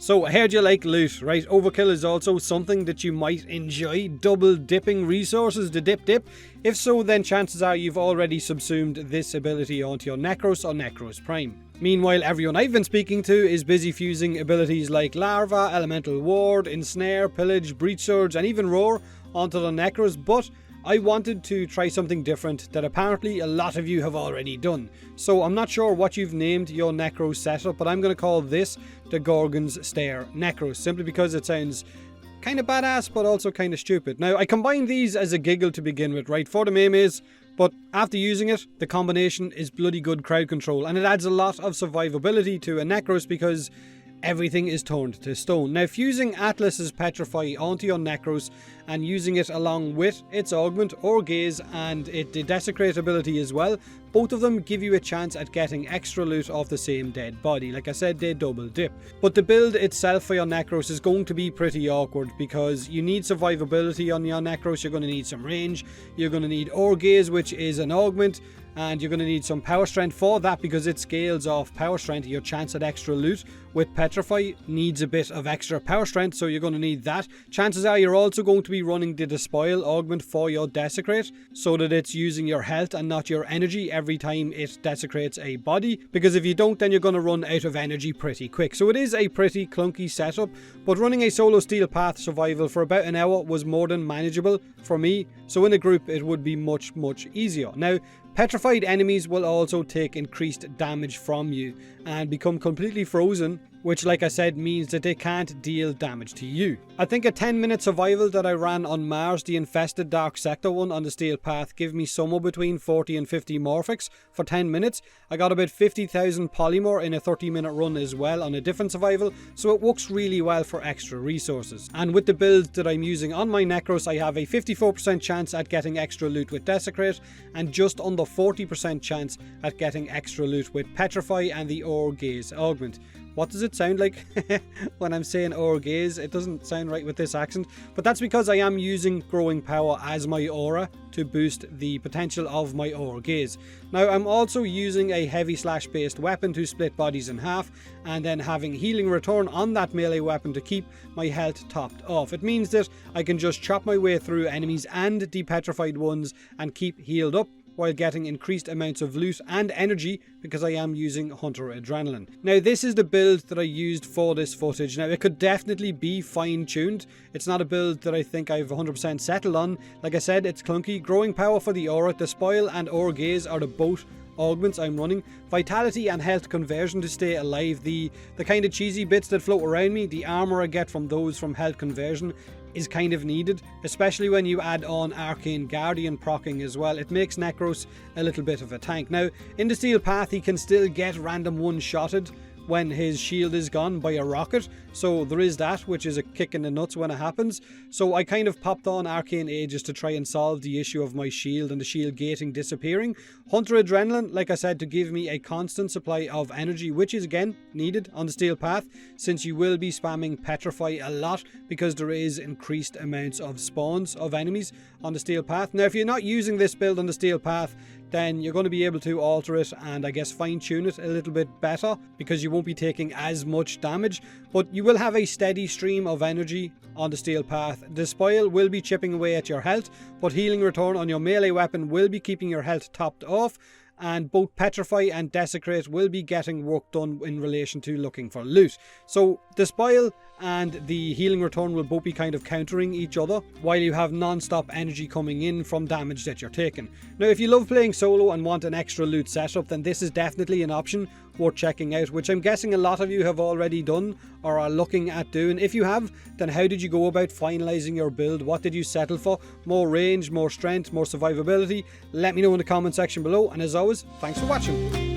So I heard you like loot, right? Overkill is also something that you might enjoy, double dipping resources to dip. If so, then chances are you've already subsumed this ability onto your Nekros or Nekros Prime. Meanwhile, everyone I've been speaking to is busy fusing abilities like Larva, Elemental Ward, Ensnare, Pillage, Breach Surge and even Roar onto the Nekros, but I wanted to try something different that apparently a lot of you have already done. So I'm not sure what you've named your Nekros setup, but I'm going to call this the Gorgon's Stare Nekros, simply because it sounds kind of badass but also kind of stupid. Now, I combined these as a giggle to begin with, right, for the memes, but after using it, the combination is bloody good crowd control, and it adds a lot of survivability to a Nekros because everything is turned to stone. Now, fusing Atlas's Petrify onto your Nekros and using it along with its Augment or Gaze and the Desecrate ability as well, both of them give you a chance at getting extra loot off the same dead body. Like I said, they double dip. But the build itself for your Nekros is going to be pretty awkward because you need survivability on your Nekros, you're going to need some range, you're going to need Or Gaze, which is an Augment, and you're going to need some power strength for that because it scales off power strength. Your chance at extra loot with Petrify needs a bit of extra power strength, so you're going to need that. Chances are you're also going to be running the Despoil augment for your Desecrate so that it's using your health and not your energy every time it desecrates a body, because if you don't, then you're going to run out of energy pretty quick. So it is a pretty clunky setup, but running a solo Steel Path survival for about an hour was more than manageable for me, so in a group it would be much easier. Now, petrified enemies will also take increased damage from you and become completely frozen, which, like I said, means that they can't deal damage to you. I think a 10-minute survival that I ran on Mars, the infested Dark Sector one on the Steel Path, gave me somewhere between 40 and 50 Morphics for 10 minutes. I got about 50,000 Polymorph in a 30-minute run as well on a different survival, so it works really well for extra resources. And with the build that I'm using on my Nekros, I have a 54% chance at getting extra loot with Desecrate and just under 40% chance at getting extra loot with Petrify and the Or Gaze augment. What does it sound like when I'm saying Or Gaze? It doesn't sound right with this accent, but that's because I am using Growing Power as my aura to boost the potential of my Or Gaze. Now, I'm also using a heavy slash based weapon to split bodies in half and then having Healing Return on that melee weapon to keep my health topped off. It means that I can just chop my way through enemies and depetrified ones and keep healed up while getting increased amounts of loot and energy because I am using Hunter Adrenaline. Now, this is the build that I used for this footage. Now, it could definitely be fine-tuned. It's not a build that I think I've 100% settled on. Like I said, it's clunky. Growing Power for the Aura, Despoil and Or Gaze are the both augments I'm running. Vitality and health conversion to stay alive. The kind of cheesy bits that float around me, the armor I get from those from health conversion is kind of needed, especially when you add on Arcane Guardian proccing as well. It makes Nekros a little bit of a tank. Now, in the Steel Path, he can still get random one-shotted when his shield is gone by a rocket, so there is that, which is a kick in the nuts when it happens. So I kind of popped on Arcane Aegis to try and solve the issue of my shield and the shield gating disappearing. Hunter Adrenaline, like I said, to give me a constant supply of energy, which is again needed on the Steel Path, since you will be spamming Petrify a lot because there is increased amounts of spawns of enemies on the Steel Path. Now, if you're not using this build on the Steel Path, then you're going to be able to alter it and I guess fine-tune it a little bit better because you won't be taking as much damage, but you will have a steady stream of energy on the Steel Path. Despoil will be chipping away at your health, but Healing Return on your melee weapon will be keeping your health topped off, and both Petrify and Desecrate will be getting work done in relation to looking for loot. So Despoil and the Healing Return will both be kind of countering each other while you have non-stop energy coming in from damage that you're taking. Now, if you love playing solo and want an extra loot setup, then this is definitely an option worth checking out, which I'm guessing a lot of you have already done or are looking at doing. If you have, then how did you go about finalizing your build? What did you settle for? More range, more strength, more survivability? Let me know in the comment section below, and as always, thanks for watching.